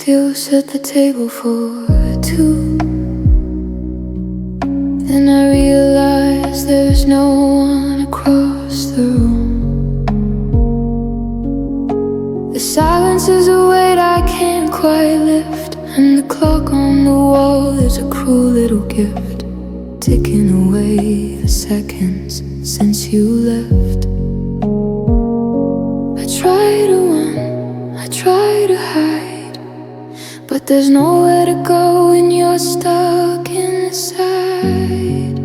still set the table for two. Then I realized there's no one across the room. The silence is a weight I can't quite lift, and the clock on the wall is a cruel little gift, ticking away the seconds since you left. I try to run, I try to hide, but there's nowhere to go when you're stuck inside.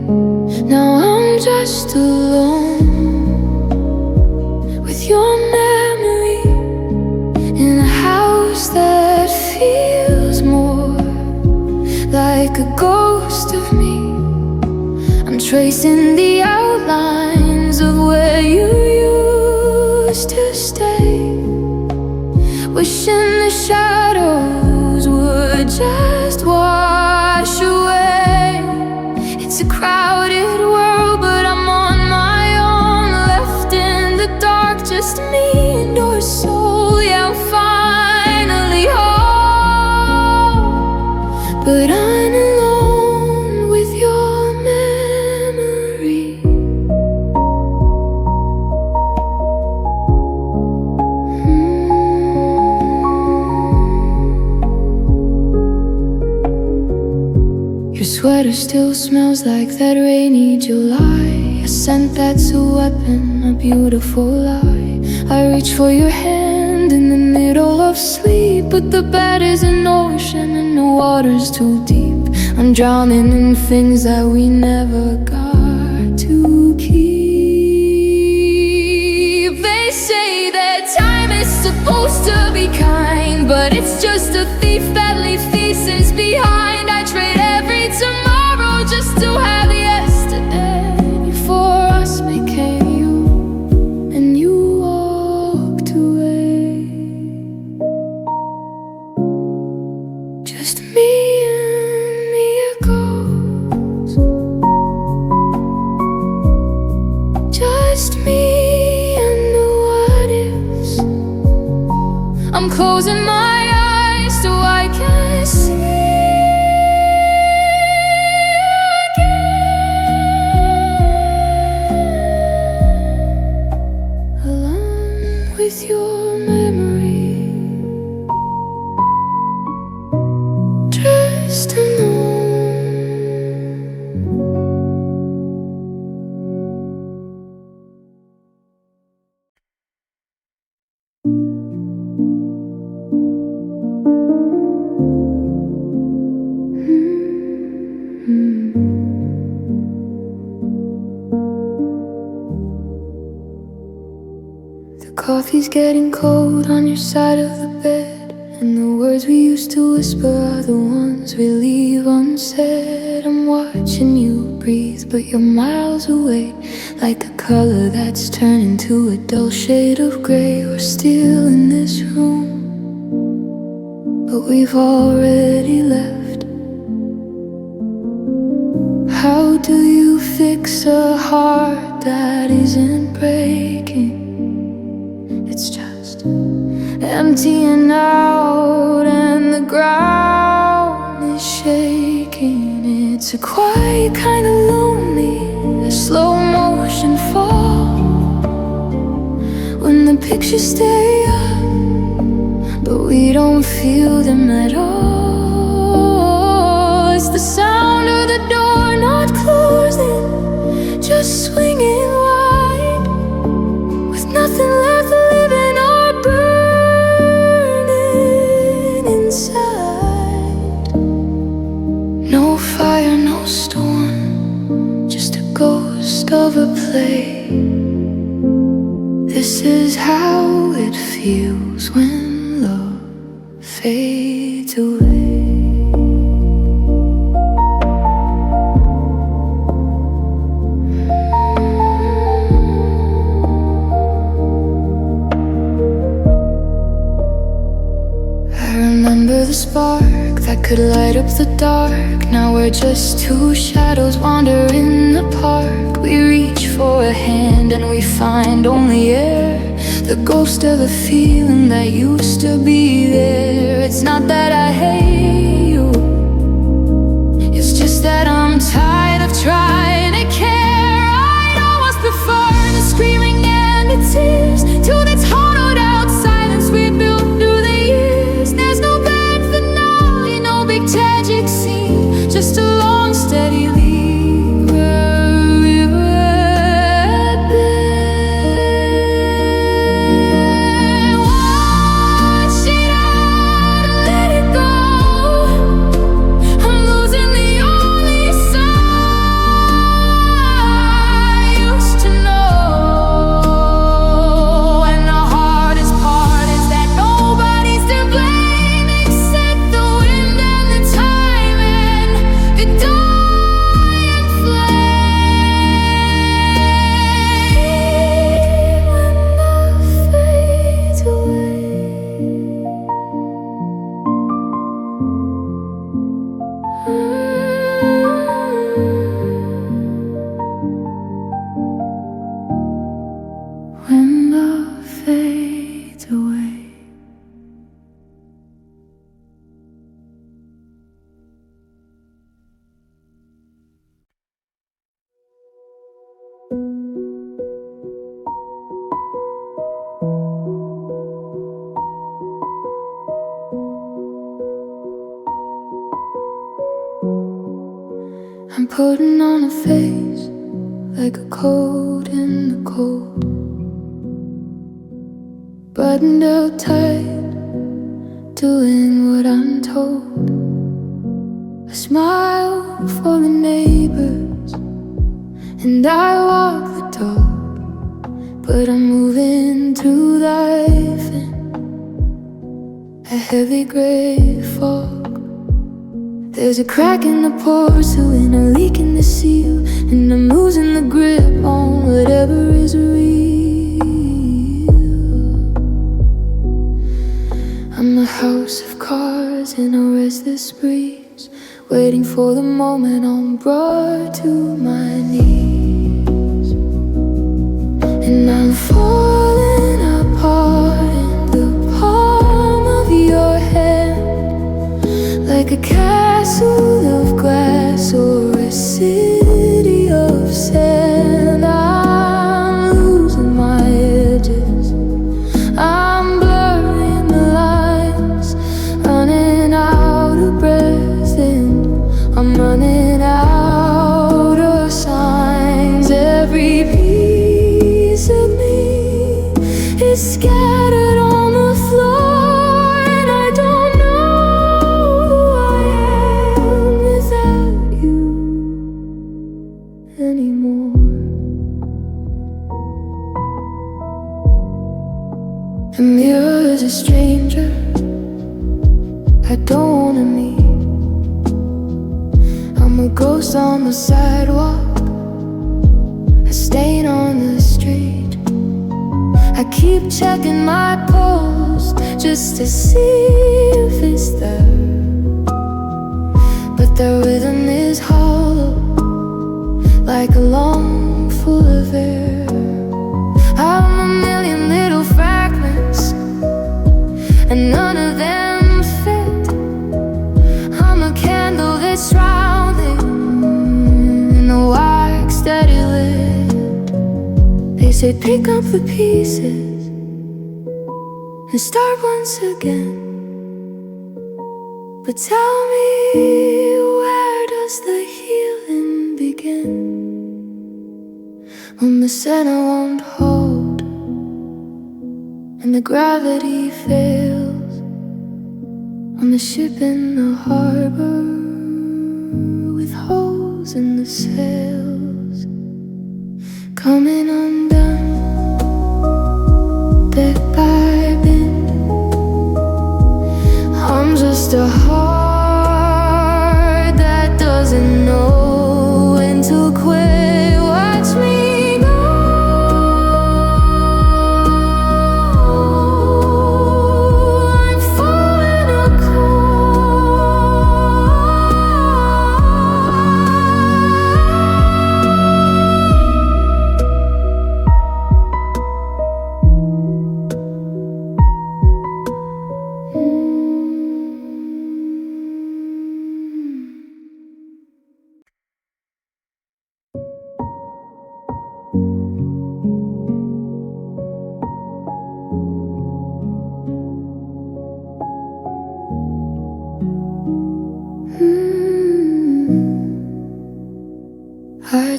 Now I'm just alone with your memory in a house that feels more like a ghost of me. I'm tracing the outlines of where you used to stay, wishing the shadows would just wash away. It's a crowded world, but I'm on my own, left in the dark, just me and your soul. Yeah, I'm finally home, but I'm alone with your memory. Your sweater still smells like that rainy July, a scent that's a weapon, a beautiful lie. I reach for your hand in the middle of sleep, but the bed is an ocean and the water's too deep. I'm drowning in things that we never got to keep. They say that time is supposed to be kind, but it's just a thief that leaves pieces behind. I trade every tomorrow just to have yesterday before us became you, and you walked away. Just me and the echoes, just me and the what ifs. I'm closing my eyes so I can see with your memory, just alone. The coffee's getting cold on your side of the bed, and the words we used to whisper are the ones we leave unsaid. I'm watching you breathe, but you're miles away, like a color that's turning to a dull shade of gray. We're still in this room, but we've already left. How do you fix a heart that isn't breaking? It's just emptying out, and the ground is shaking. It's a quiet kind of lonely, a slow motion fall, when the pictures stay up, but we don't feel them at all. It's the sound of the door not closing, just swinging wide, with nothing left living or burning inside. No fire, no storm, just a ghost of a play. This is how it feels when love fades away. The spark that could light up the dark. Now we're just two shadows wandering in the park. We reach for a hand and we find only air. the ghost of a feeling that used to be there. It's not that I hate you, it's just that I'm tired of trying to care. I'd almost prefer the screaming and the tears to the hollowed out silence we built through the years. There's no bad finale, no big tragic scene, just a long steady lead. I'm putting on a face like a coat in the cold, buttoned up tight, doing what I'm told. I smile for the neighbors and I walk the dog, but I'm moving through life in a heavy grey fog. There's a crack in the porcelain, a leak in the seal, and I'm losing the grip on whatever is real. I'm a house of cards in a restless breeze, waiting for the moment I'm brought to my knees. And I'm falling apart in the palm of your hand, like a castle of glass or a city of sand. I'm losing my edges, I'm blurring the lines, running out of breath, and I'm running out of signs. Every piece of me is scattered on the floor, and I don't know who I am without you anymore. The mirror's a stranger I don't wanna meet. I'm a ghost on the sidewalk, a stain on the street. I keep checking my pulse just to see if it's there, but the rhythm is hollow, like a lung full of air. I'm a million little fragments, and none of them fit. I'm a candle that's drowning in the wax that it lit. They say pick up the pieces and start once again, but tell me, where does the healing begin? When the center won't hold and the gravity fails, on the ship in the harbor with holes in the sails, coming undone bit by bit. I'm just a heart that doesn't know when to quit. Watch me go. I'm falling apart.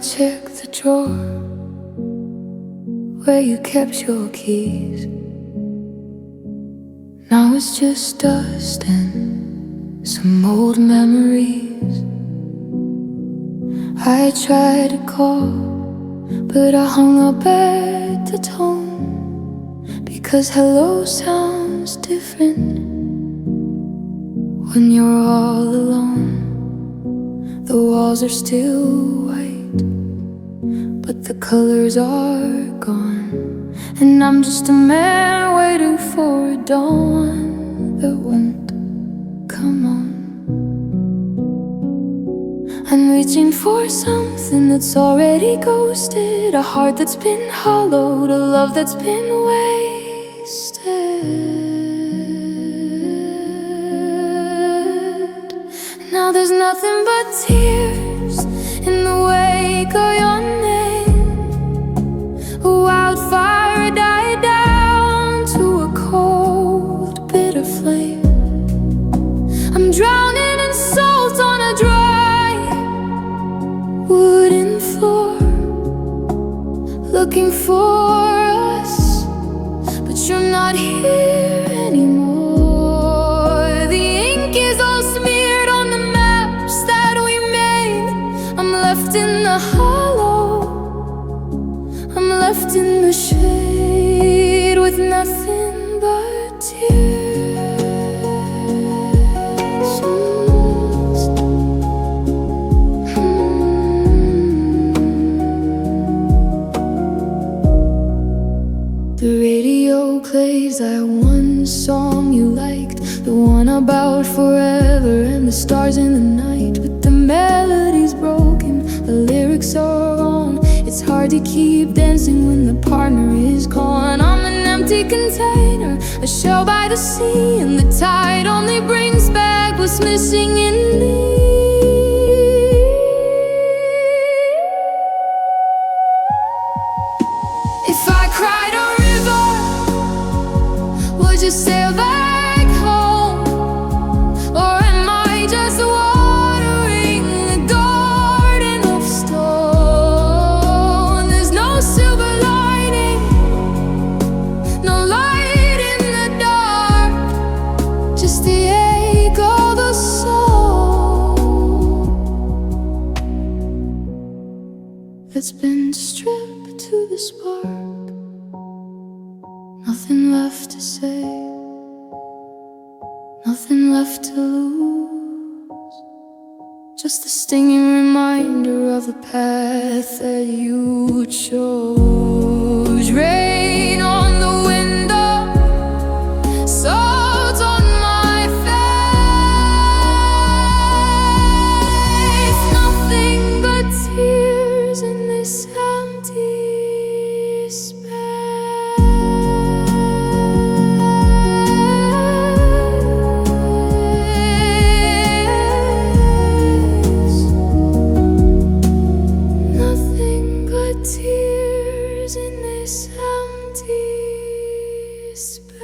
check the drawer where you kept your keys. Now it's just dust and some old memories. I tried to call, but I hung up at the tone, because hello sounds different when you're all alone. The walls are still white, but the colors are gone, and I'm just a man waiting for a dawn that won't come on. I'm reaching for something that's already ghosted, a heart that's been hollowed, a love that's been wasted. Now there's nothing but tears in the wake of your name. A wildfire died down to a cold, bitter flame. I'm drowning in salt on a dry wooden floor, looking for us, but you're not here anymore. The ink is all smeared on the maps that we made. I'm left in the hollow, I'm left in the shade with nothing but tears. The radio plays that one song you liked, the one about forever and the stars in the night. But the melody's broken, the lyrics are wrong. It's hard to keep dancing when the partner is gone. I'm an empty container, a shell by the sea, and the tide only brings back what's missing in me. If I cried a river, would you sail back home? Or am I just watering a garden of stone? There's no silver lining, no light in the dark, just the ache of the soul that's been stripped to the spark. Nothing left to say, nothing left to lose, just a stinging reminder of the path that you chose. Rain on the window, salt on my face. Nothing but tears in this empty tears in this empty space.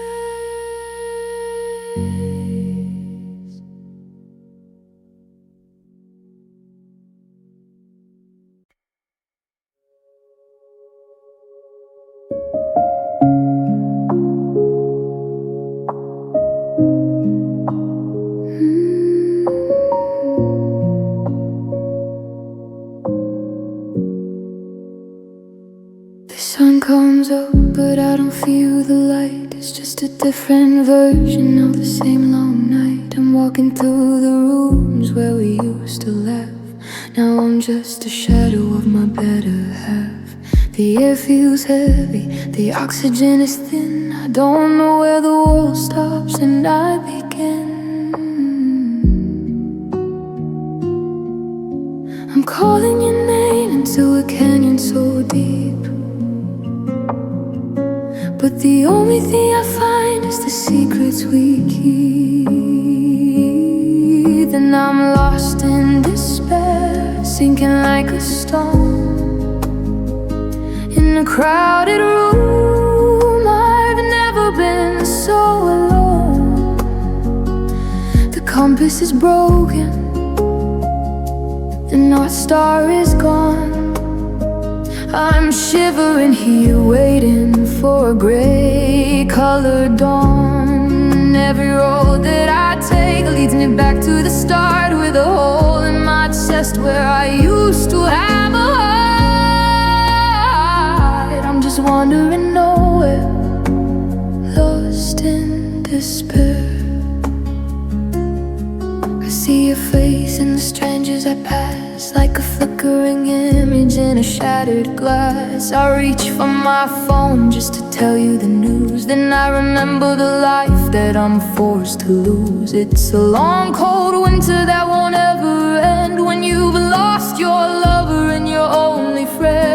The sun comes up, but I don't feel the light. It's just a different version of the same long night. I'm walking through the rooms where we used to laugh. Now I'm just a shadow of my better half. The air feels heavy, the oxygen is thin. I don't know where the world stops and I begin. I'm calling your name into a canyon so deep, but the only thing I find is the secrets we keep. And I'm lost in despair, sinking like a stone in a crowded room. I've never been so alone. The compass is broken, the North Star is gone. I'm shivering here waiting for a gray-colored dawn. Every road that I take leads me back to the start, with a hole in my chest where I used to have a heart. I'm just wandering nowhere, lost in despair. I see your face in the strangers I pass, like a flickering image in a shattered glass. I reach for my phone just to tell you the news, then I remember the life that I'm forced to lose. It's a long cold winter that won't ever end, when you've lost your lover and your only friend.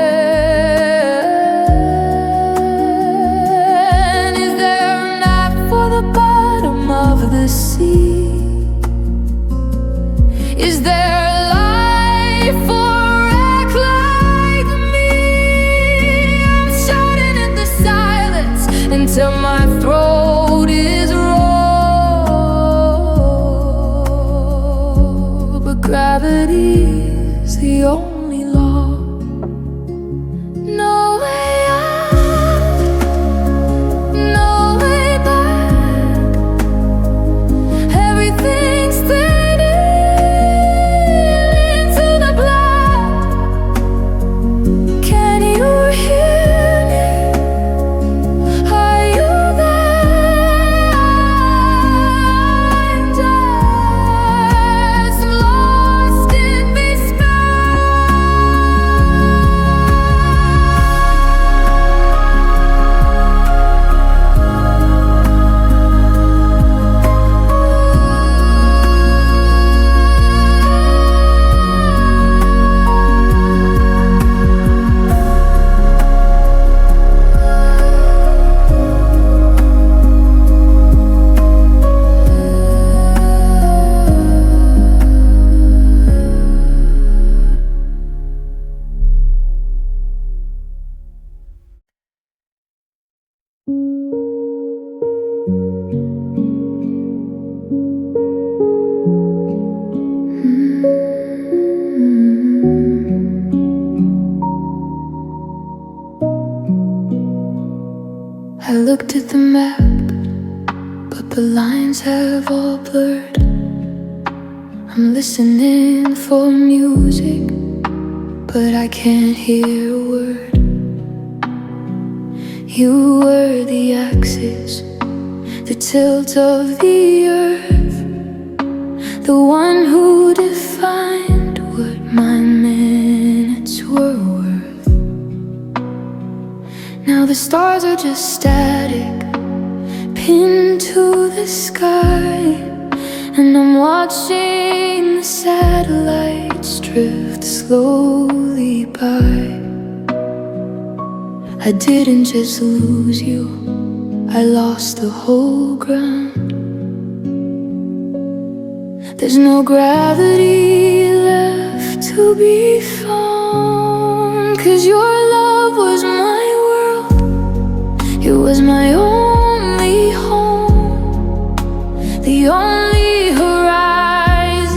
Is there a map for the bottom of the sea? Is there a life for a wreck like me? I'm shouting in the silence until my throat is raw. But gravity's the only law. No way out, no way back. Everything's I looked at the map, but the lines have all blurred. I'm listening for music, but I can't hear a word. You were the axis, the tilt of the earth, the one who defined what my minutes were worth. Now the stars are just static, pinned to the sky, and I'm watching the satellites drift slowly by. I didn't just lose you, I lost the whole ground. There's no gravity left to be found, 'cause your love was my world, it was my only home, the only horizon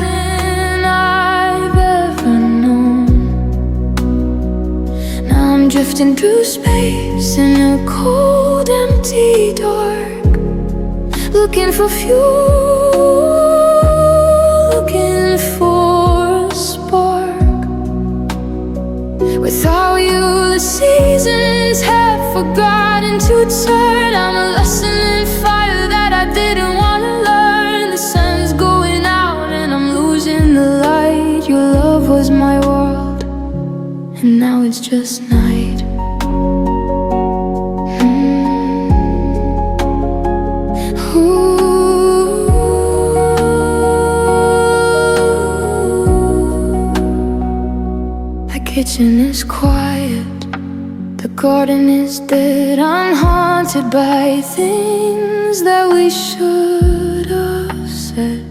I've ever known. Now I'm drifting through space in a cold, empty dark, looking for fuel, looking for a spark. Without you, the seasons have forgotten to turn. I'm a lesson in fire that I didn't want to learn. The sun's going out and I'm losing the light. Your love was my world, and now it's just night. The kitchen is quiet, the garden is dead. I'm haunted by things that we should have said.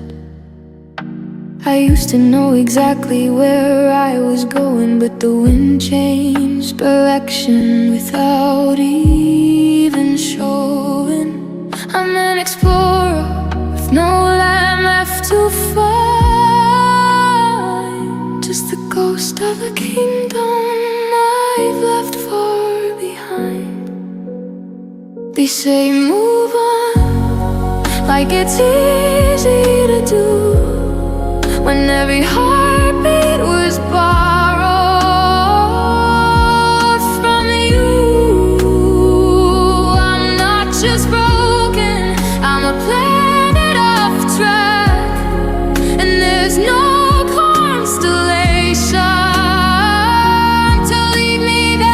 I used to know exactly where I was going, but the wind changed direction without even showing. I'm an explorer with no land left to find, just the ghost of a kingdom I've left far behind. They say move on, like it's easy to do, when every heartbeat was borrowed from you. I'm not just broken, I'm a planet off track, and there's no constellation to leave me back.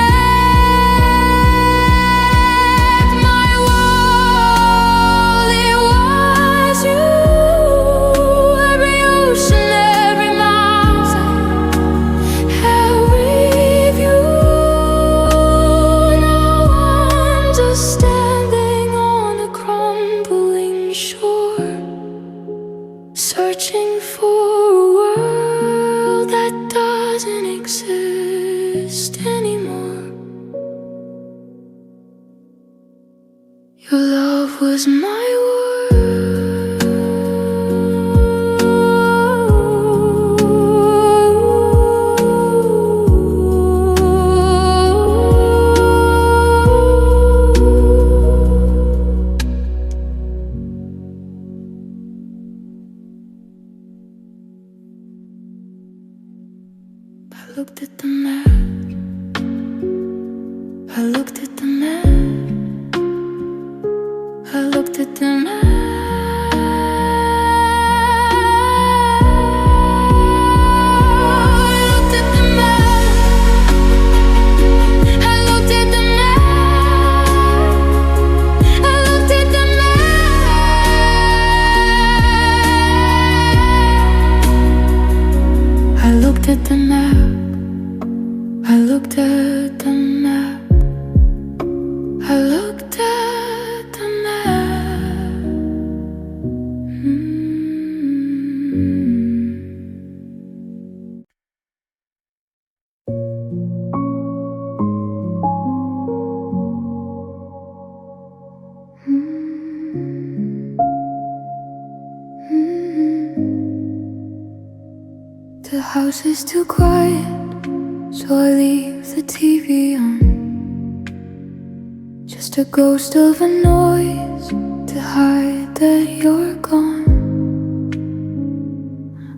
My world, it was you. Every ocean, every mountain, every view. Now I'm just standing on a crumbling shore, searching for a world that doesn't exist anymore. Your love was my I looked at the map, I looked at the map, I looked at the map. I looked at the map, I looked at the map, I looked at the map. I looked at the map, I looked at the map, I looked at the map. The house is too quiet, so I leave the TV on. Just a ghost of a noise to hide that you're gone.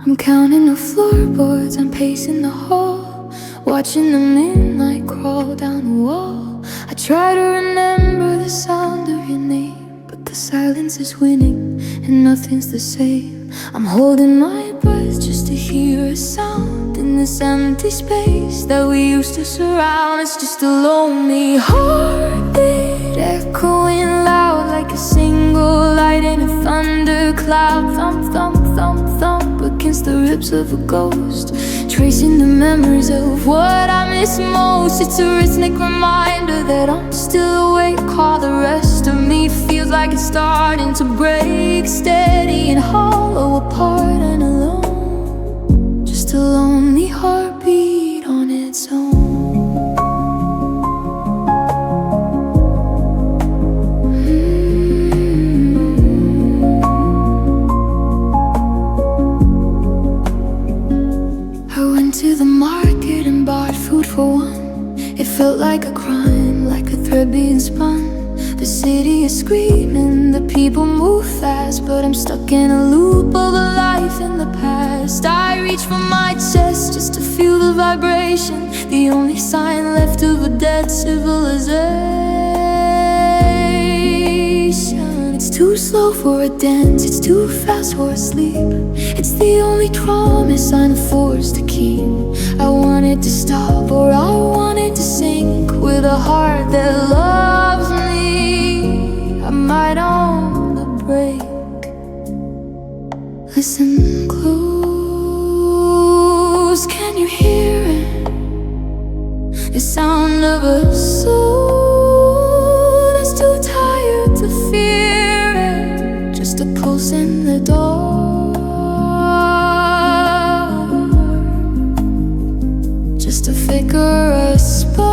I'm counting the floorboards, I'm pacing the hall, watching the moonlight crawl down the wall. I try to remember the sound of your name, but the silence is winning and nothing's the same. I'm holding my breath just to hear a sound in this empty space that we used to surround. It's just a lonely heartbeat echoing loud like a single light in a thundercloud. Thump, thump, thump, thump against the ribs of a ghost, tracing the memories of what I miss most. It's a rhythmic reminder that I'm still awake. All the rest of me feels like it's starting to break, steady and hollow, apart and alone. Just a lonely heartbeat on its own. I went to the market and bought food for one. It felt like a crime, like a thread being spun. The city is screaming, the people move fast, but I'm stuck in a loop of a life in the past. I reach for my chest just to feel the vibration, the only sign left of a dead civilization. It's too slow for a dance, it's too fast for a sleep. It's the only promise I'm forced to keep. I wanted to stop, or I wanted to sink, with a heart that loves me. I might own the break. Listen close, can you hear it? The sound of a soul that's too tired to fear it. Just a pulse in the dark, just a flicker, a spark.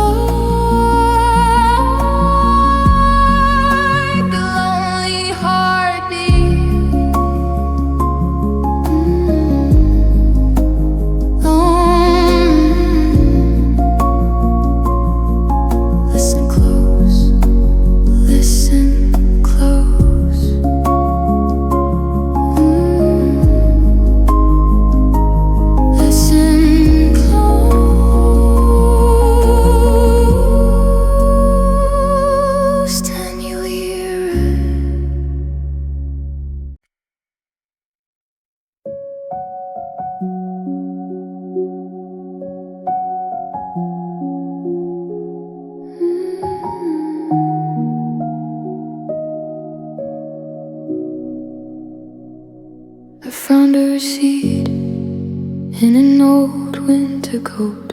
found a receipt in an old winter coat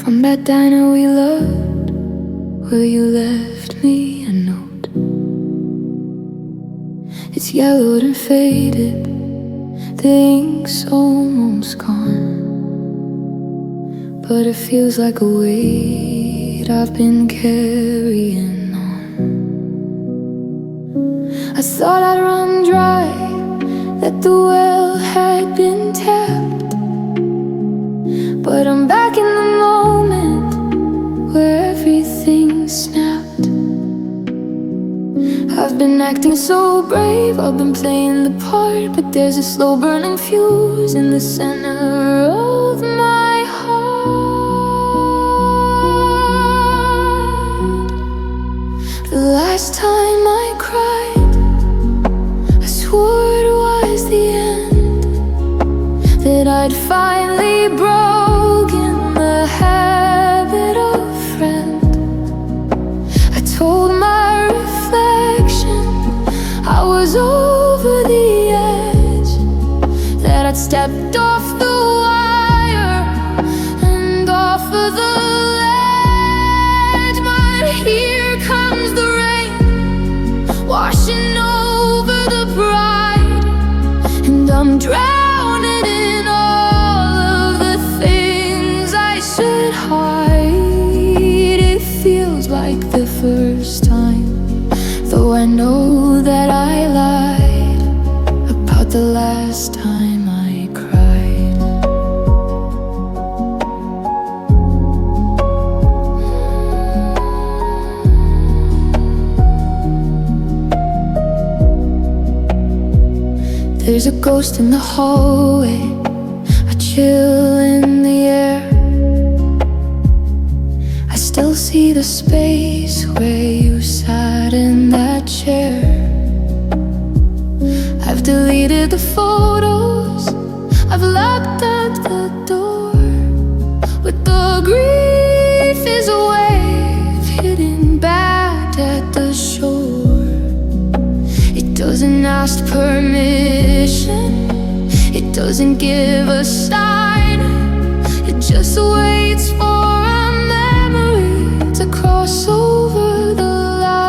from that diner we loved, where you left me a note. It's yellowed and faded, the ink's almost gone, but it feels like a weight I've been carrying on. I thought I'd run dry, that the well had been tapped, but I'm back in the moment where everything snapped. I've been acting so brave, I've been playing the part, but there's a slow burning fuse in the center of my heart. The last time I cried, I swore it was the end, that I'd finally broken the habit of friend. I told my reflection I was over the edge, that I'd stepped off the wire and off of the ledge. But here comes the rain, washing over the pride, and I'm drowning in all of the things I should hide. It feels like the first time, though I know that I lied about the last time I cried. There's a ghost in the hallway, a chill in the air. I still see the space where you sat in that chair. I've deleted the photos, I've locked up the door, but the grief is a wave hitting back at the shore. It doesn't ask permission, it doesn't give a sign, it just waits for a memory to cross over the line.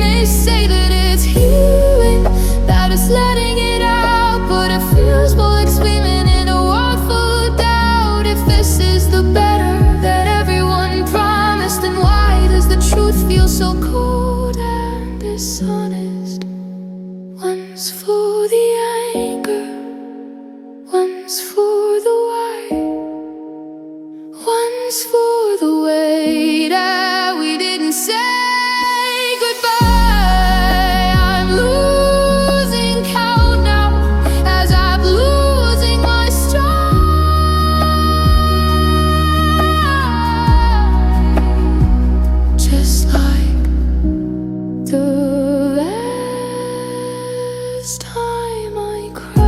They say that it's healing, that it's letting it out, but it feels more like swimming in a world full of doubt. If this is the better that everyone promised, then why does the truth feel so cold and dishonest? One's for the anger, one's for the why, one's for the way that we didn't say goodbye. I'm losing count now, as I'm losing my stride, just like the last time I cried.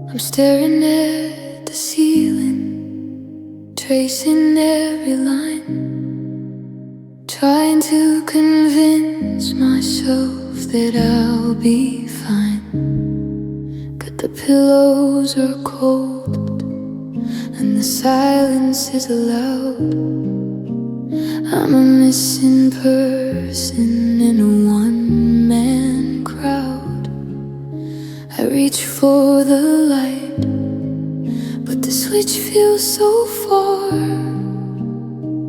I'm staring at the ceiling, tracing every line, trying to convince myself that I'll be fine. But the pillows are cold and the silence is loud. I'm a missing person in a one-man crowd. I reach for the light, but the switch feels so far,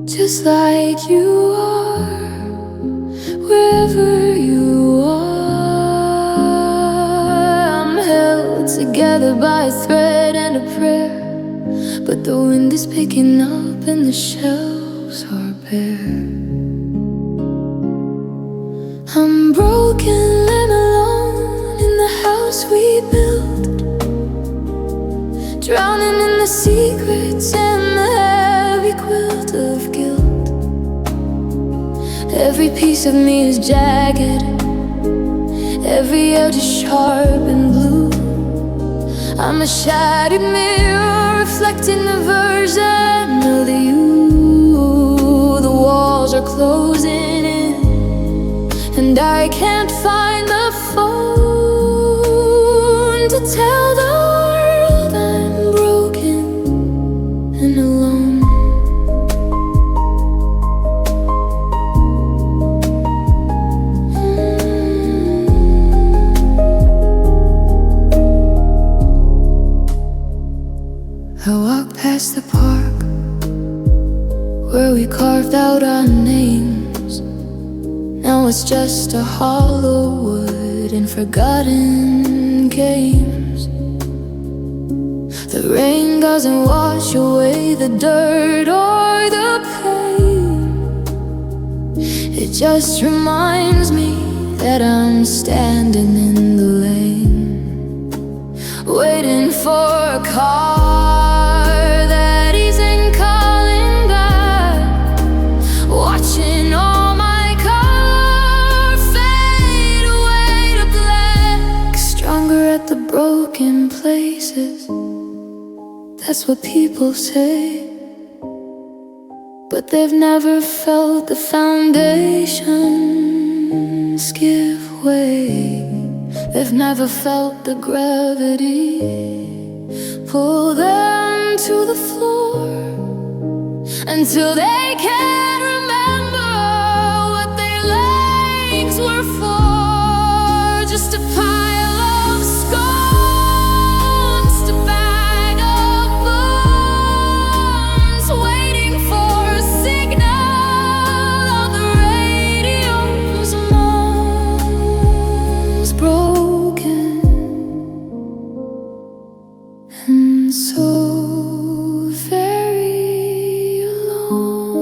just like you are, wherever you are. together by a thread and a prayer. But the wind is picking up and the shelves are bare. I'm broken and alone in the house we built, drowning in the secrets and the heavy quilt of guilt. Every piece of me is jagged, every edge is sharp and blue. I'm a shattered mirror reflecting the version of you. The walls are closing in, and I can't find the phone to tell the world I'm broken and alone. I walk past the park where we carved out our names. Now it's just a hollow wood and forgotten games. The rain doesn't wash away the dirt or the pain. It just reminds me that I'm standing in the lane, waiting for a car that isn't calling back, watching all my color fade away to black. Stronger at the broken places, that's what people say, but they've never felt the foundations give way. They've never felt the gravity pull them to the floor until they can't remember what their legs were for. Just a pile of scones, a bag of bones, waiting for a signal on the radio's mom's broken and so very alone.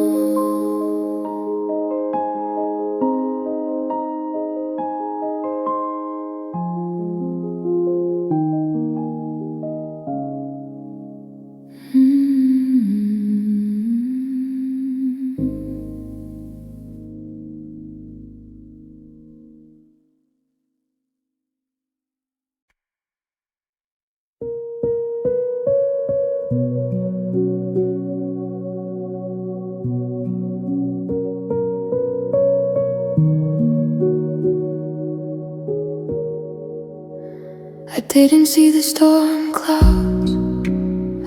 I didn't see the storm clouds,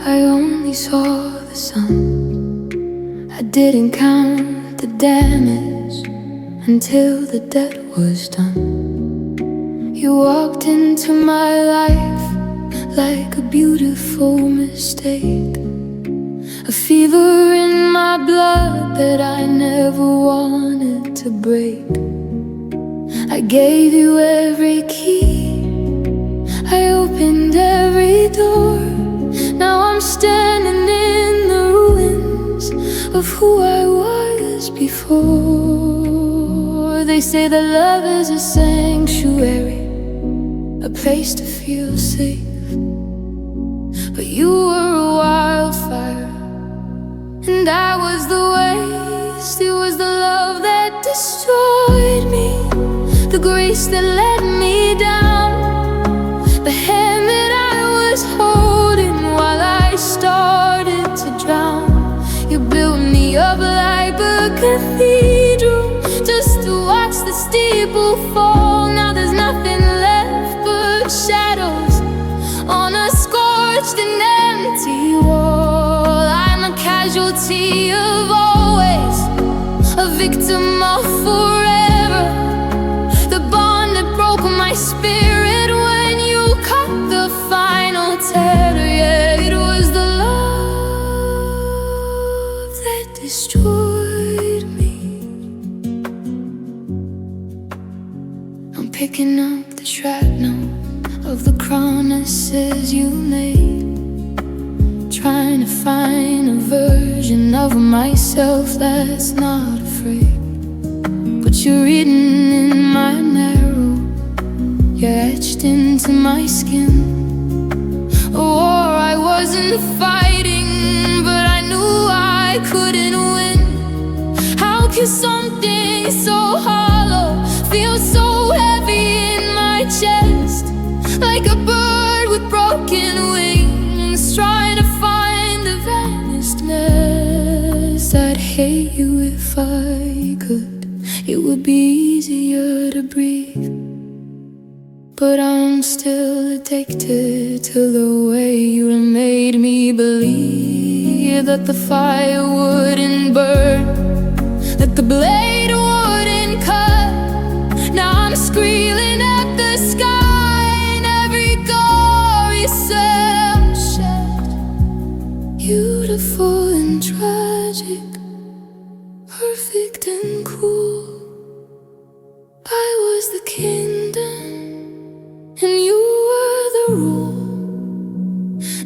I only saw the sun. I didn't count the damage until the debt was done. You walked into my life like a beautiful mistake, a fever in my blood that I never wanted to break. I gave you every key, I opened every door. Now I'm standing in the ruins of who I was before. They say that love is a sanctuary, a place to feel safe, but you were a wildfire and I was the waste. It was the love that destroyed me, the grace that let me down, the hand that I was holding while I started to drown. You built me up like a cathedral just to watch the steeple fall. Now there's nothing left but shadows on a scorched and empty wall. I'm a casualty of always, a victim of forever, the bond that broke my spirit when you cut the final tether. Yeah, it was the love that destroyed me. I'm picking up the shrapnel of the promises you made, trying to find a version of myself that's not afraid. But you're written in my marrow, you're etched into my skin. A war I wasn't fighting, but I knew I couldn't win. How can something so hollow feel so heavy in my chest? Like a bird with broken wings, trying to find the vanished nest. I'd hate you if I could, it would be easier to breathe. But I'm still addicted to the way you made me believe that the fire wouldn't burn, that the blade wouldn't cut. Now I'm screaming at the sky in every gory cell shed. Beautiful and tragic, perfect and cruel. I was the kingdom and you were the rule.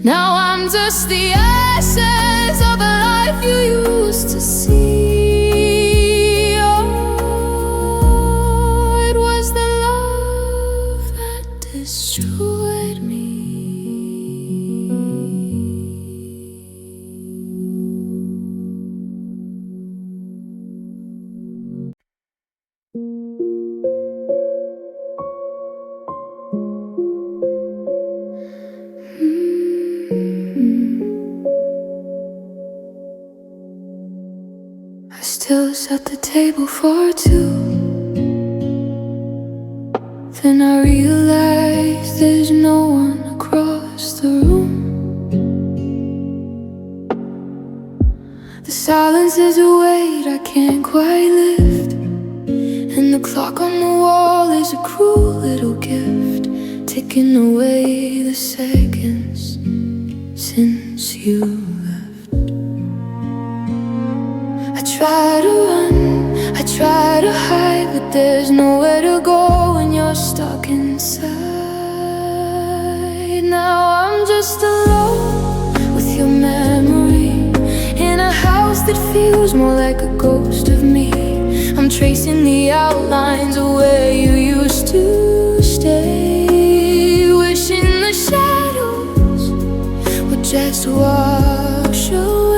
Now I'm just the ashes of a life you used to see. Oh, it was the love that destroyed me. I still set the table for two. Then I realized there's no one across the room. The silence is a weight I can't quite lift, and the clock on the wall is a cruel little gift, ticking away the seconds since you left. I try to run, I try to hide, but there's nowhere to go when you're stuck inside. Now I'm just alone with your memory, in a house that feels more like a ghost of me. I'm tracing the outlines of where you used to stay, wishing the shadows would just wash away.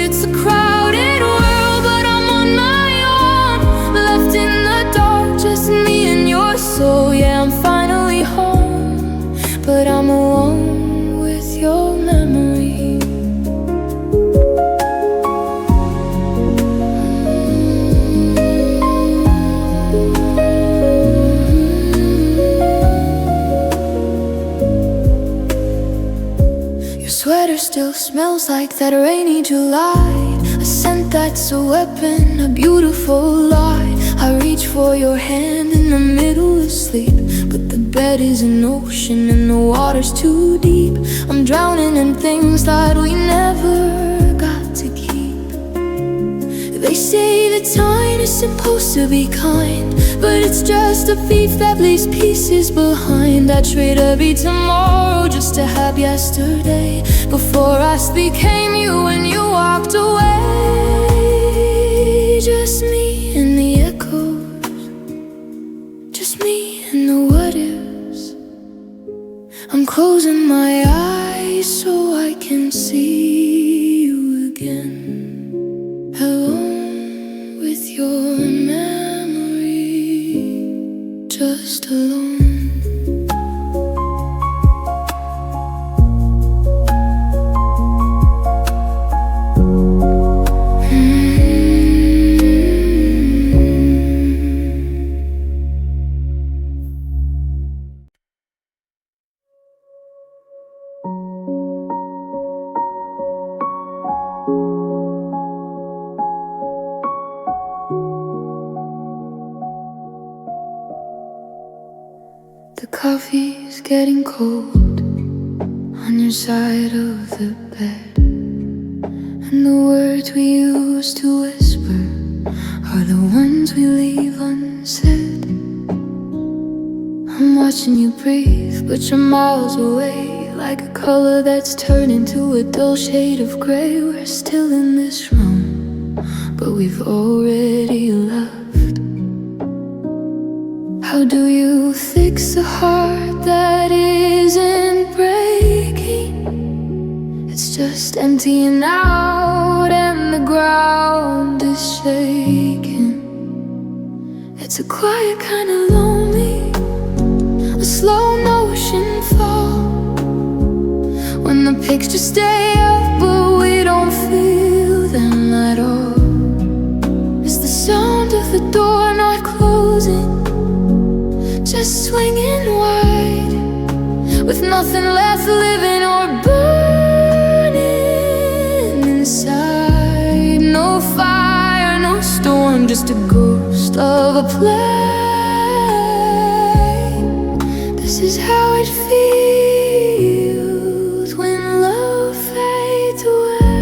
It's a crowded world, but I'm on my own, left in the dark, just me and your soul. Yeah, I'm finally home, but I'm alone with your memory. Sweater still smells like that rainy July, a scent that's a weapon, a beautiful lie. I reach for your hand in the middle of sleep, but the bed is an ocean and the water's too deep. I'm drowning in things that we never got to keep. They say that time is supposed to be kind, but it's just a thief that leaves pieces behind. I trade every tomorrow just to have yesterday, before us became you and you walked away. Just me and the echoes, just me and the what ifs. I'm closing my eyes so I can see you again, alone with your memory, just alone. The coffee's getting cold on your side of the bed, and the words we used to whisper are the ones we leave unsaid. I'm watching you breathe, but you're miles away, like a color that's turned into a dull shade of gray. We're still in this room, but we've already left. How do you fix a heart that isn't breaking? It's just emptying out and the ground is shaking. It's a quiet kind of lonely, a slow motion fall, when the pictures stay up but we don't feel them at all. It's the sound of the door not closing, just swinging wide, with nothing left living or burning inside. No fire, no storm, just a ghost of a plane. This is how it feels when love fades away.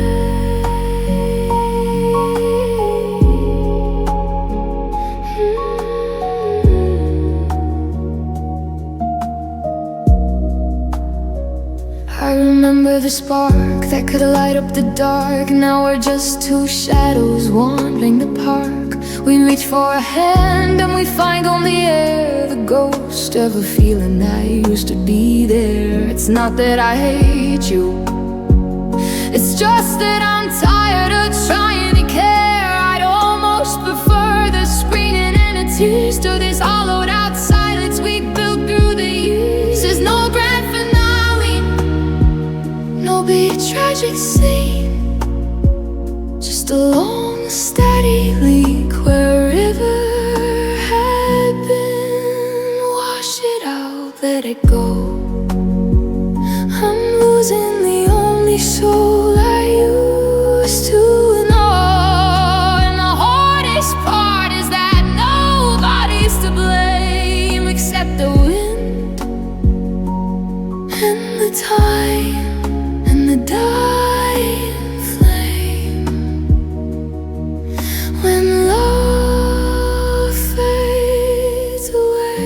I remember the spark that could light up the dark. Now we're just two shadows wandering the park. We reach for a hand and we find only air, the ghost of a feeling that used to be there. It's not that I hate you, it's just that I'm tired of trying to care. I'd almost prefer the screaming and the tears to this hollowed out silence we built through the years. There's no grand finale, no big tragic scene, just a long steady leak where a river had been. Wash it out, let it go. I'm losing the only soul I used to know. And the hardest part is that nobody's to blame except the wind and the time and the dying flame. When love fades away,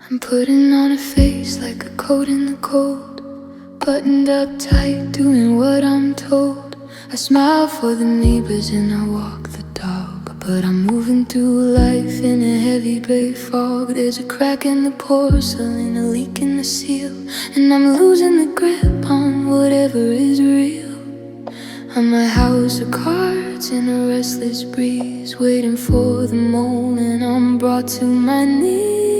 I'm putting on a face like a coat in the cold, buttoned up tight, doing what I'm told. I smile for the neighbors and I walk the dog, but I'm moving through life in a heavy gray fog. There's a crack in the porcelain, a leak in the seal, and I'm losing the grip on whatever is real. I'm a house of cards in a restless breeze, waiting for the moment I'm brought to my knees.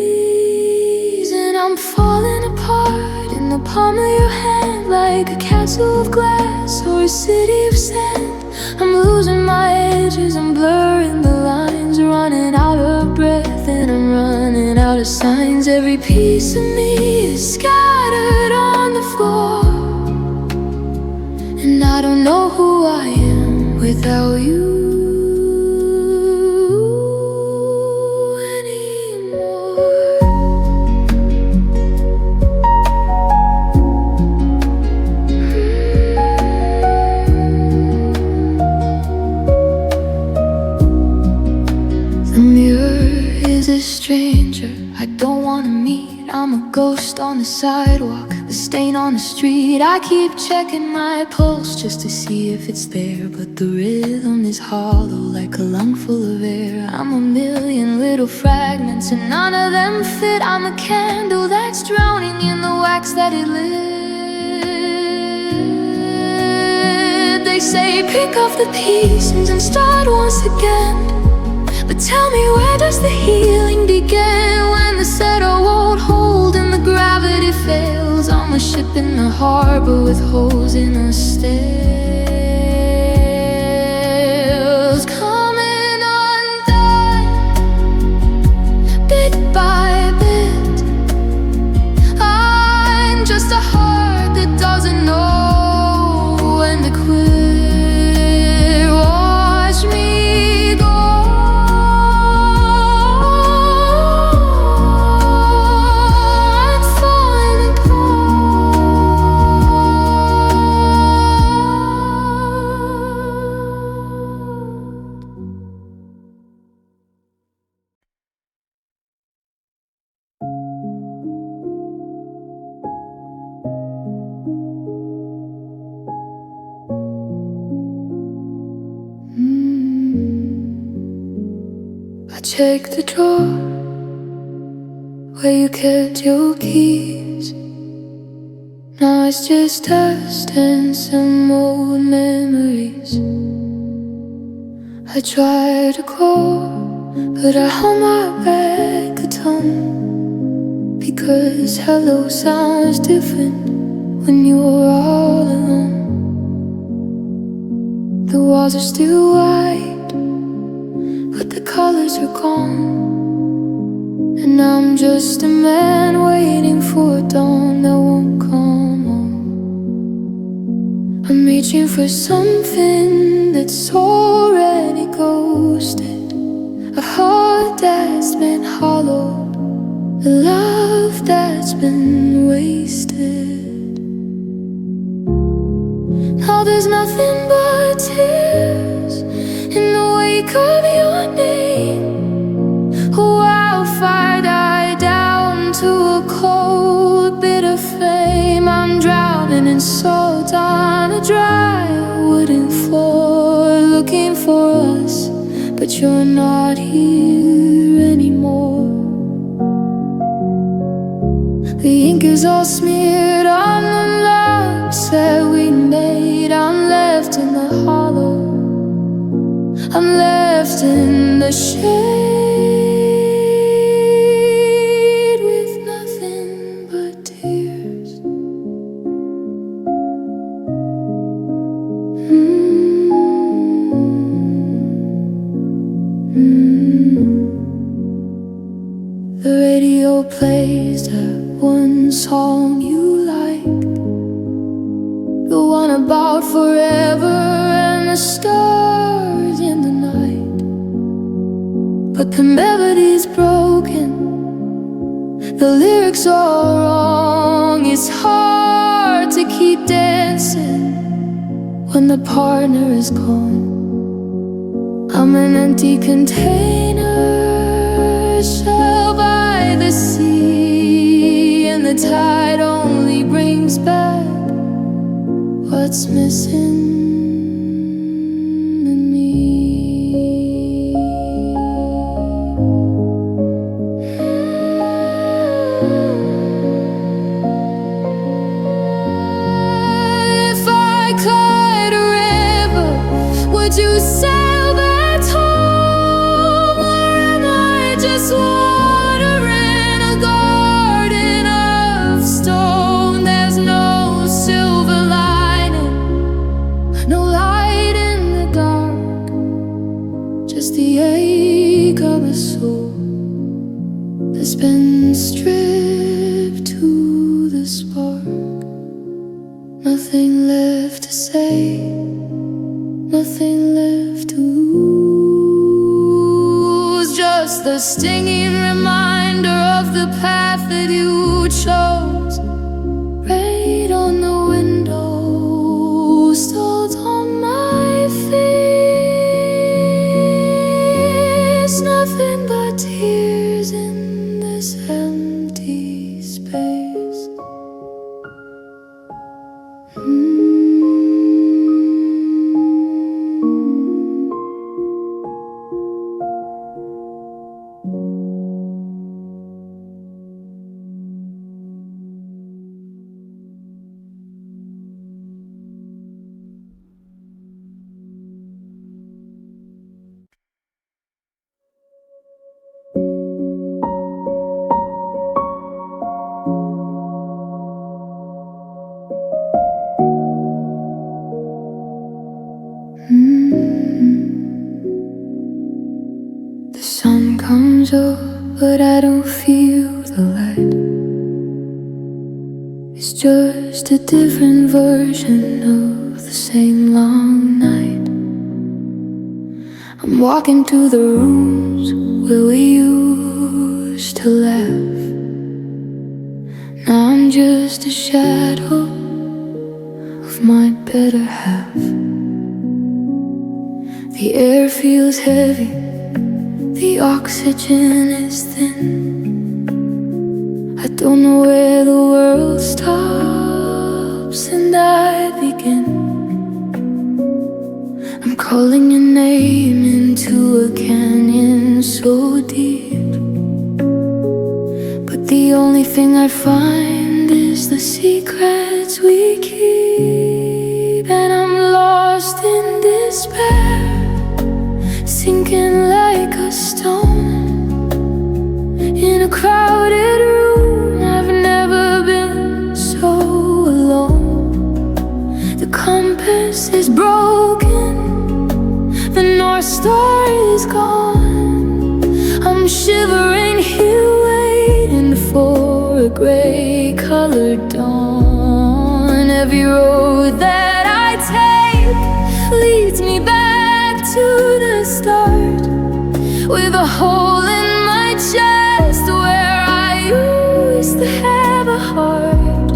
And I'm falling apart in the palm of your hand, like a castle of glass or a city of sand. I'm losing my edges, I'm blurring the lines, running out of breath and I'm running out of signs. Every piece of me is scattered on the floor, and I don't know who I am without you anymore. The mirror is a stranger I don't wanna meet. I'm a ghost on the sidewalk, the stain on the street. I keep checking my pulse just to see if it's there, but the rhythm is hollow like a lung full of air. I'm a million little fragments and none of them fit. I'm a candle that's drowning in the wax that it lit. They say pick up the pieces and start once again, but tell me, where does the healing begin? When the settle won't hold and the gravity fails, I'm a ship in the harbor with holes in the sails, coming check the drawer where you kept your keys. Now it's just dust and some old memories. I tried to call, but I hold my back a tone, because hello sounds different when you're all alone. The walls are still white, but the colors are gone, and I'm just a man waiting for a dawn that won't come home. I'm reaching for something that's already ghosted, a heart that's been hollowed, a love that's been wasted. Now there's nothing but tears in the wake of your name. A wildfire died down to a cold, bitter flame. I'm drowning in salt on a dry wooden floor, looking for us, but you're not here anymore. The ink is all smeared on the loves that we made. I'm left in the hollow, I'm left in the shade with nothing but tears. The radio plays that one song you like, the one about forever and the stars in the night. But the melody's broken, the lyrics are wrong. It's hard to keep dancing when the partner is gone. I'm an empty container, shell by the sea, and the tide only brings back what's missing in me. If I cried a river, would you sail back home? Or am I just water in a garden of stone? There's no silver lining, no light in the dark, just the ache of a soul that's been stripped to the spark. Nothing left to say, nothing left to lose, just the stinging reminder of the path that you chose. Rain on the window, salt on my face. Nothing but tears in this empty space. The sun comes up, but I don't feel the light. It's just a different version of the same long night. I'm walking through the rooms where we used to laugh. Now I'm just a shadow of my better half. The air feels heavy, the oxygen is thin. I don't know where the world stops and I begin. I'm calling your name into a canyon so deep, but the only thing I find is the secrets we keep. And I'm lost in despair, sinking like a stone in a crowded room. I've never been so alone. The compass is broken, the North Star is gone. I'm shivering here waiting for a gray-colored dawn. Every road that I take leads me back to the start, with a hole in my chest where I used to have a heart.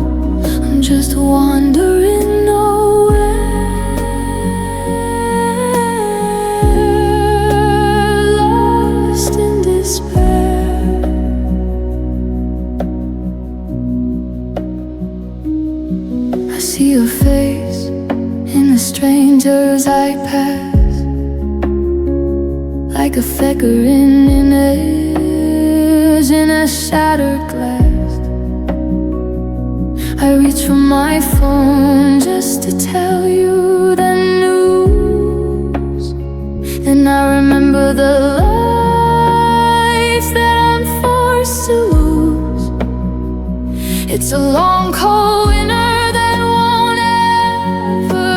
I'm just wandering nowhere, lost in despair. I see your face in the strangers I pass, like a flickering image in a shattered glass. I reach for my phone just to tell you the news, and I remember the life that I'm forced to lose. It's a long, cold winter that won't ever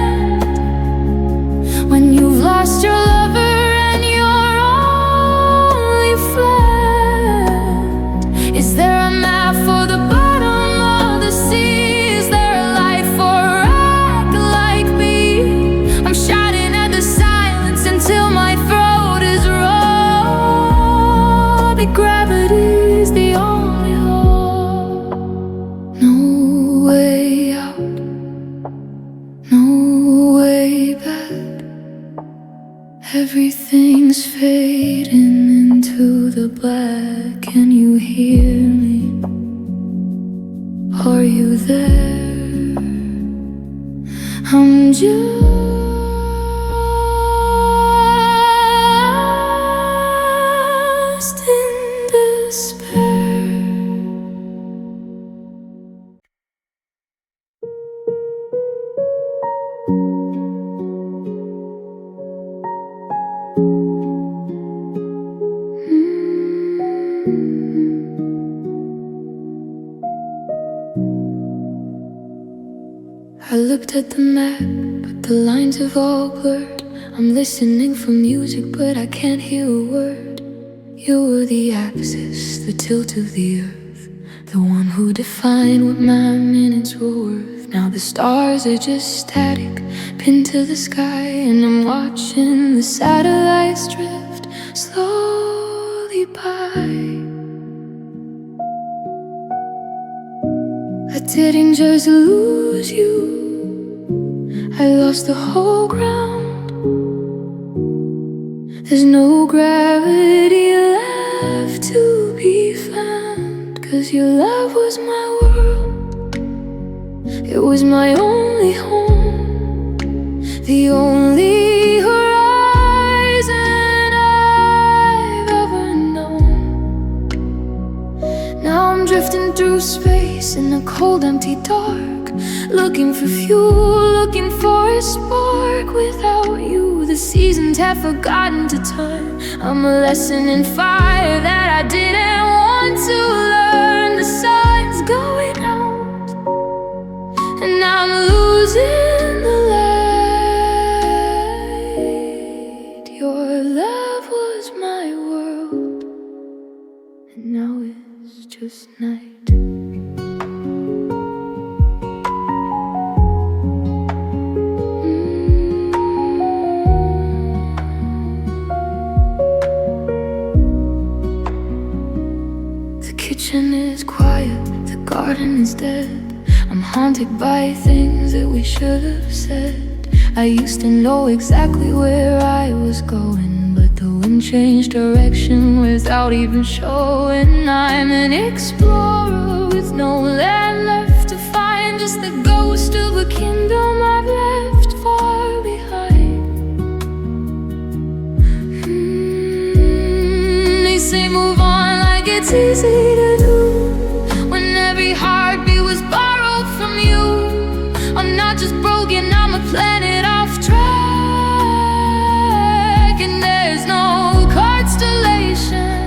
end. When you've lost your lover and your only friend, is there a map for the bottom of the sea? Is there a light for a wreck like me? I'm shouting at the silence until my throat is raw. Big gravity's the only hope. No way out, no way back. Everything's fading into the black. Can you hear me? Are you there? I'm just in despair. I looked at the map, but the lines have all blurred. I'm listening for music, but I can't hear a word. You were the axis, the tilt of the earth, the one who defined what my minutes were worth. Now the stars are just static, pinned to the sky, and I'm watching the satellites drift slowly by. I didn't just lose you, I lost the whole ground. There's no gravity left to be found, 'cause your love was my world, it was my only home, the only horizon I've ever known. Now I'm drifting through space in a cold, empty dark, looking for fuel, looking for a spark. Without you, the seasons have forgotten to time. I'm a lesson in fire that I didn't want to learn. The sun's going out, and I'm losing the light. Your love was my world, and now it's just night. Is quiet, the garden is dead. I'm haunted by things that we should have said. I used to know exactly where I was going, but the wind changed direction without even showing. I'm an explorer with no land left to find, just the ghost of a kingdom I've left far behind. say move on like it's easy to do, when every heartbeat was borrowed from you. I'm not just broken, I'm a planet off track, and there's no constellation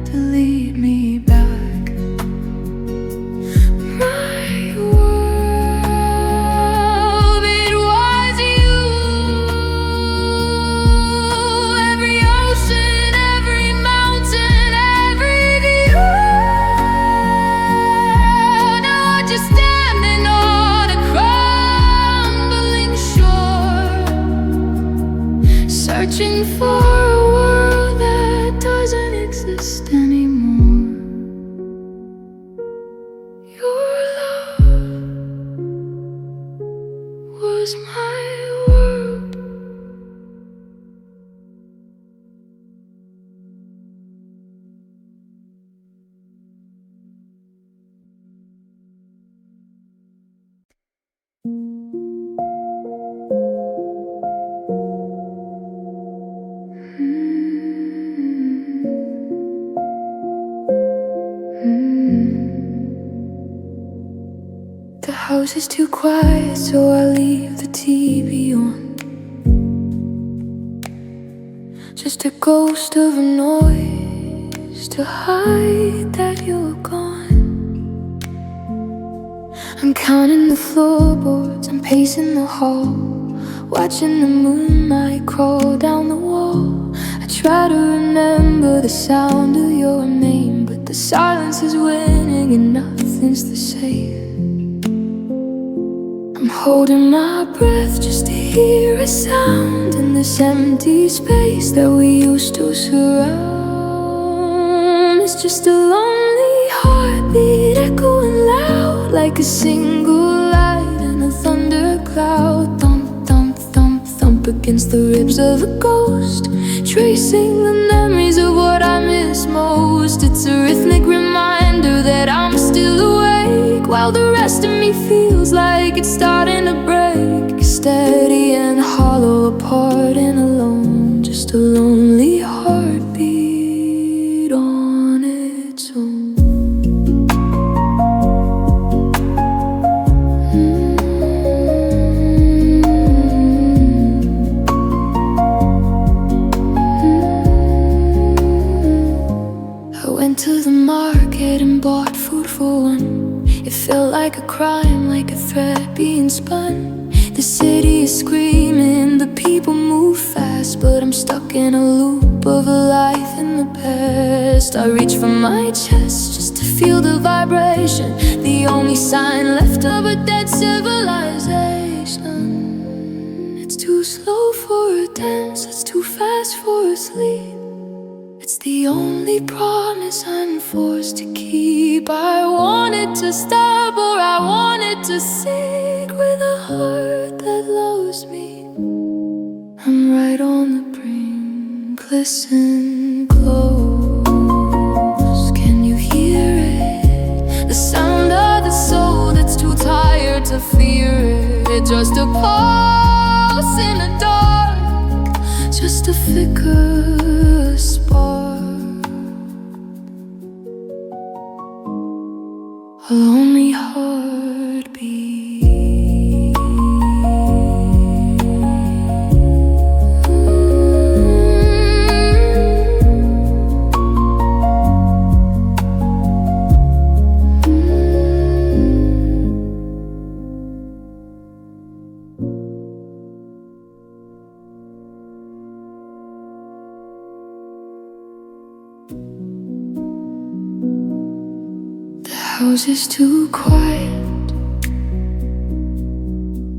to lead me back. Searching for a world that doesn't exist anymore. Your love was my world. The house is too quiet, so I leave the TV on. Just a ghost of a noise to hide that you're gone. I'm counting the floorboards, I'm pacing the hall, watching the moonlight crawl down the wall. I try to remember the sound of your name, but the silence is winning and nothing's the same. I'm holding my breath just to hear a sound in this empty space that we used to surround. It's just a lonely heartbeat echoing loud, like a single light in a thundercloud. Thump, thump, thump, thump against the ribs of a ghost, tracing the memories of what I miss most. It's a rhythmic reminder that I'm still awake, while the rest of me feels like it's starting to break. Steady and hollow, apart and alone, just a lonely heartbeat on its own. I went to the market and bought food for one. It felt like a crime, like a thread being spun. The city is screaming, the people move fast, but I'm stuck in a loop of a life in the past. I reach for my chest just to feel the vibration, the only sign left of a dead civilization. It's too slow for a dance, it's too fast for a sleep. It's the only promise I'm forced to keep. I wanted to stop, or I wanted to sink with a heart that loves me. I'm right on the brink, listen close. Can you hear it? The sound of the soul that's too tired to fear it. It's just a pulse in the dark, just a flicker spark. A lonely heartbeat. The house is too quiet.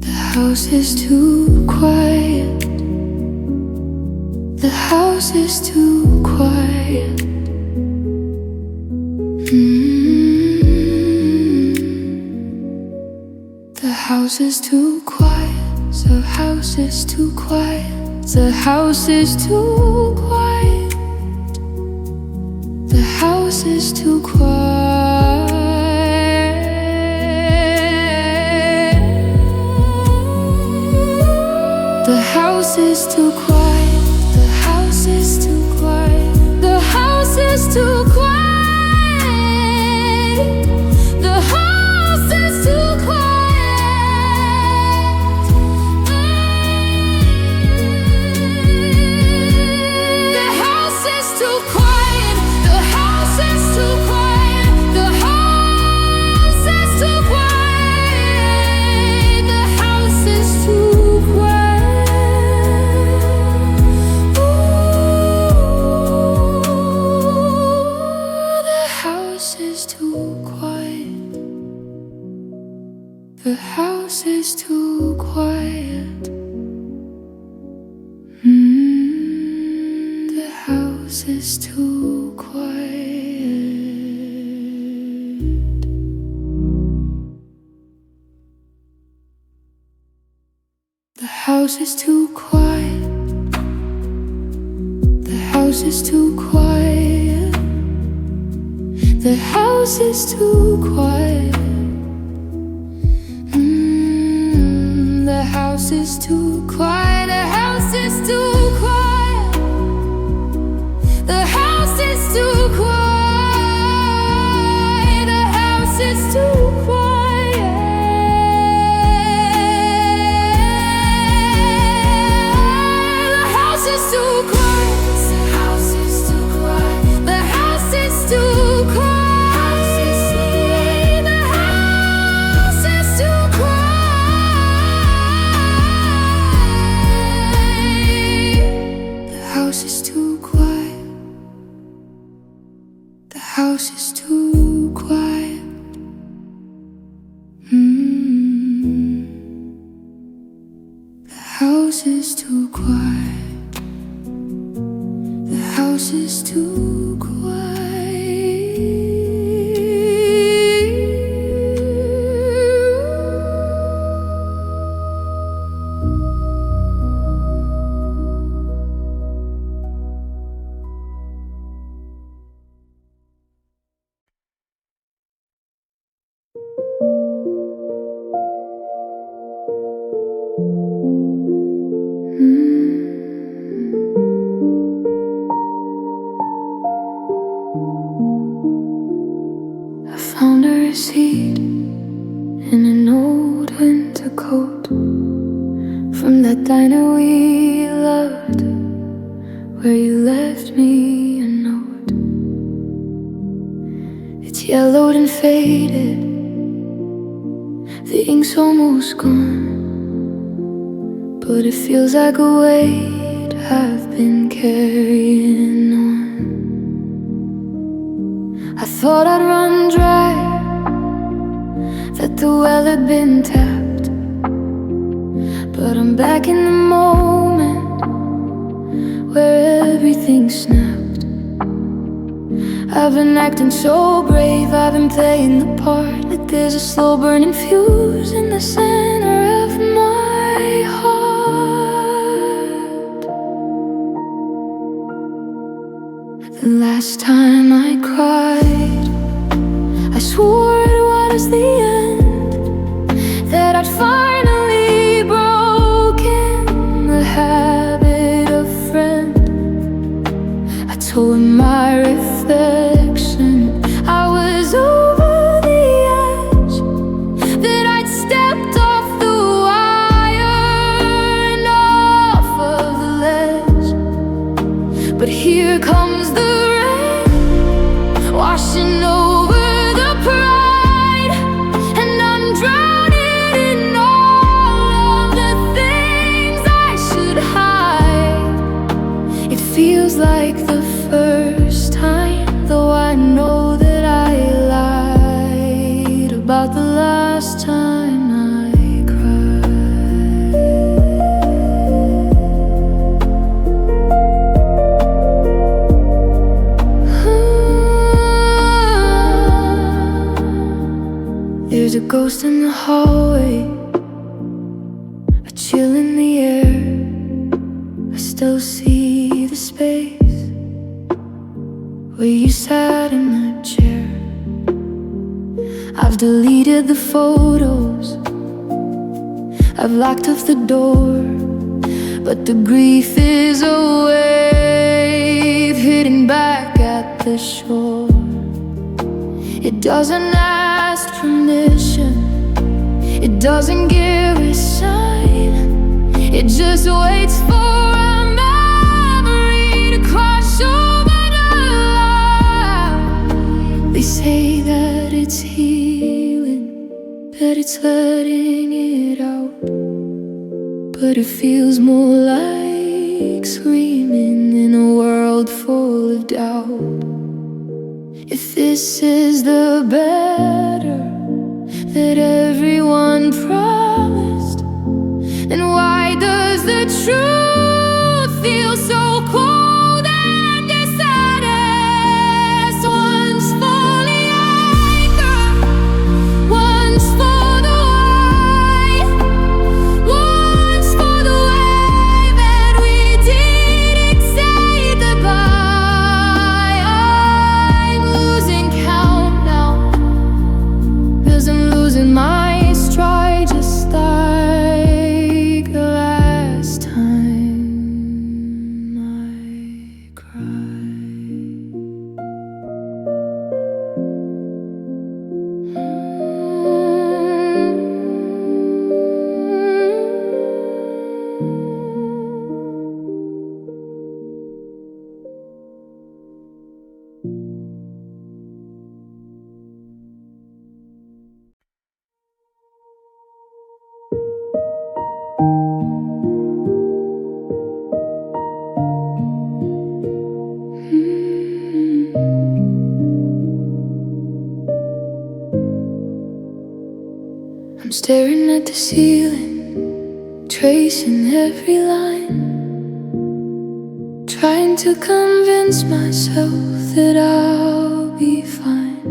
The house is too quiet. The house is too quiet. The house is too quiet. The house is too quiet. The house is too quiet. The house is too quiet. The house is too quiet. The house is too quiet. The house is is too quiet. The house is too quiet. The house is too quiet. The house is too quiet. The house is too quiet. The house is too quiet. Ooh, the house is too quiet. The house is too quiet. The house is too quiet. The house is too quiet. The house is too quiet. The house is too quiet. The house is too quiet. The house is too quiet. The house is too quiet. The house is too quiet. The house is too quiet. The house is too quiet. The house is too quiet. The house is too quiet. The house is too quiet. The house is too quiet. The house is too quiet. The house is too I found a receipt in an old winter coat from that diner we loved, where you left me a note. It's yellowed and faded, the ink's almost gone, but it feels like a weight I've been carrying on. I thought I'd run dry, that the well had been tapped, but I'm back in the moment where everything snapped. I've been acting so brave, I've been playing the part like there's a slow burning fuse in the center of my heart. The last time I cried, I swore it was the end, that I'd finally broken the habit of friend. I told my reflection I was over the edge, that I'd stepped off the wire and off of the ledge. But here comes the rain, washing over the pride, and I'm drowning in all of the things I should hide. It feels like the first time, though I know that I lied about the last time I cried. There's a ghost in the hallway, a chill in the air. I still see the space where you sat in the chair. I've deleted the photos, I've locked off the door, but the grief is a wave hitting back at the shore. It doesn't ask permission, it doesn't give a sign. It just waits for a memory to cross over the line. They say that it's healing, that it's letting it out, but it feels more like screaming in a world full of doubt. If this is the better that everyone promised, then why does the truth feel so cold and dishonest? Once for the anger, once for the why, once for the way that we didn't say goodbye. I'm losing count now, 'cause I'm losing my stride just like last time I cried. I'm staring at the ceiling, tracing every line, trying to convince myself that I'll be fine.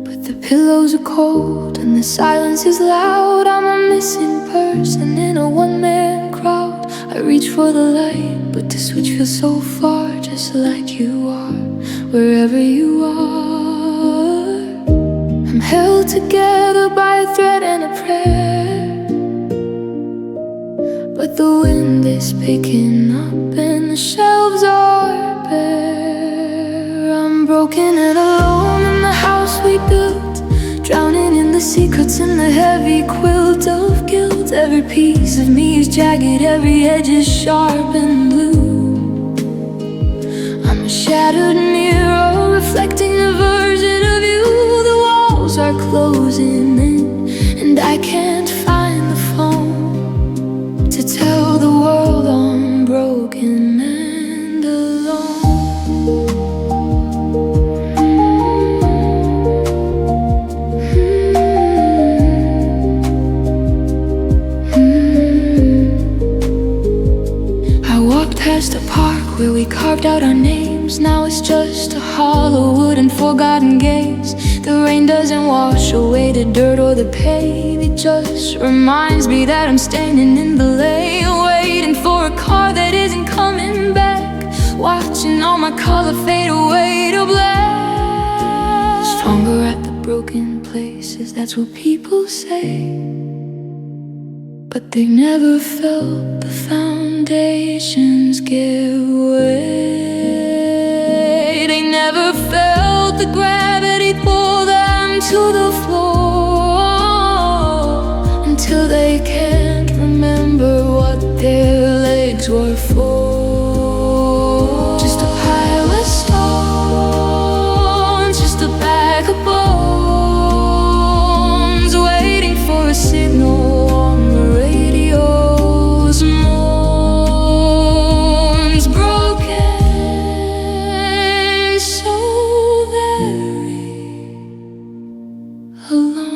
But the pillows are cold and the silence is loud. I'm a missing person in a one-man crowd. I reach for the light, but the switch feels so far, just like you are, wherever you are. I'm held together by a thread and a prayer, but the wind is picking up and the shelves are bare. I'm broken and alone in the house we built, drowning in the secrets in the heavy quilt of guilt. Every piece of me is jagged, every edge is sharp and blue. I'm a shattered mirror reflecting a version of you. The walls are closing in and I can't find the phone to tell the world I'm broken and alone. I walked past a park where we carved out our names. Now it's just a hollow wood and forgotten gaze. The rain doesn't wash away the dirt or the pain. It just reminds me that I'm standing in the lane, waiting for a car that isn't coming back, watching all my color fade away to black. Stronger at the broken places, that's what people say, but they never felt the foundations give way. They never felt the gravity pull them to the floor, until they can't remember what their legs were for. Just a pile of stones, just a bag of bones, waiting for a signal on the radio's moans. Broken, so very alone.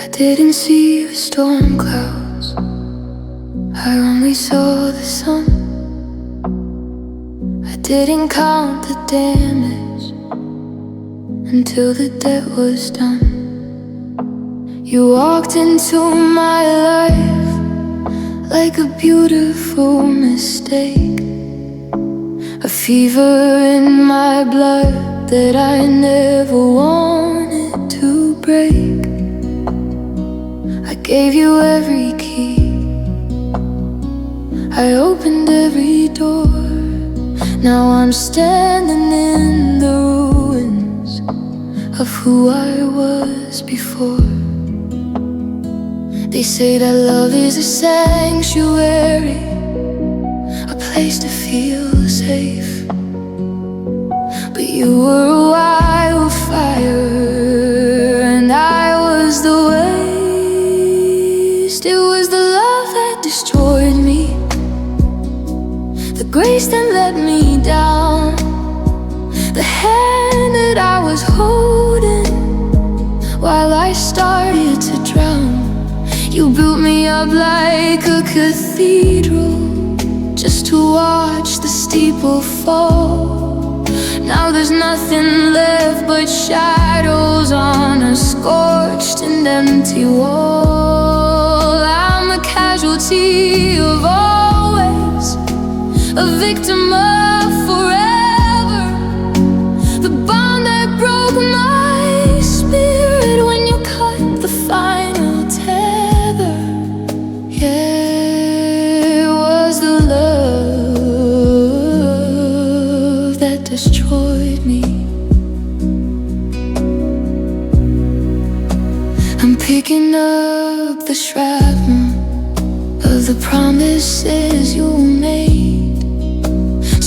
I didn't see the storm clouds, I only saw the sun. I didn't count the damage until the debt was done. You walked into my life like a beautiful mistake. A fever in my blood that I never wanted to break. I gave you every key, I opened every door. Now I'm standing in the ruins of who I was before. They say that love is a sanctuary, a place to feel safe. But you were a wildfire and I was the waste. It was the love that destroyed me, the grace that let me down, the hand that I was holding while I started to drown. You built me up like a cathedral just to watch the steeple fall. Now there's nothing left but shadows on a scorched and empty wall. I'm a casualty of always, a victim of forever, the bond that broke my spirit when you cut the final tether. Yeah, it was the love that destroyed me. I'm picking up the shrapnel of the promises you made,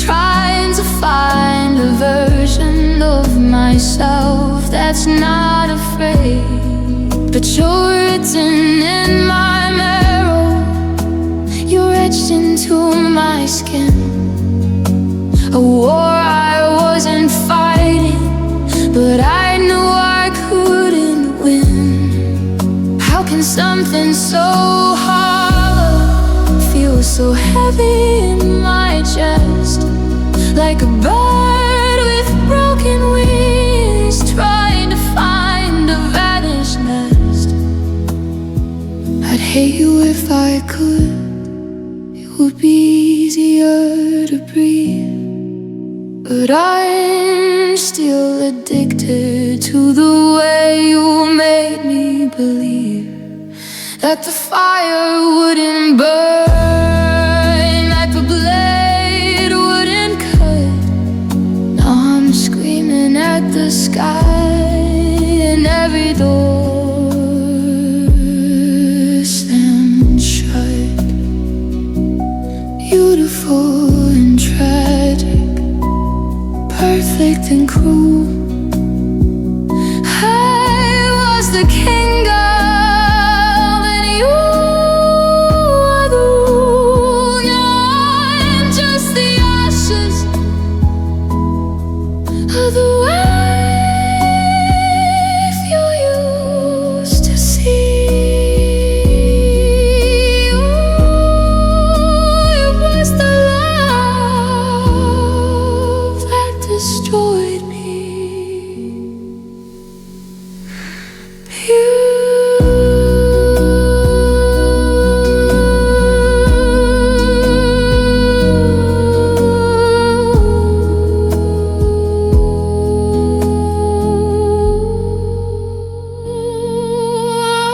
trying to find a version of myself that's not afraid. But you're written in my marrow, you're etched into my skin. A war I wasn't fighting, but I knew I couldn't win. How can something so hollow feel so heavy in my chest, like a bird with broken wings trying to find a vanished nest? I'd hate you if I could, it would be easier to breathe. But I'm still addicted to the way you made me believe that the fire wouldn't burn, that the blade wouldn't cut. Now I'm screaming at the sky and every door slammed shut. Beautiful and tragic, perfect and cruel, I was the king girl and you are the rule. Now I'm just the ashes of the wife you used to see. It was the love that destroyed me.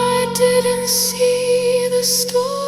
I didn't see the storm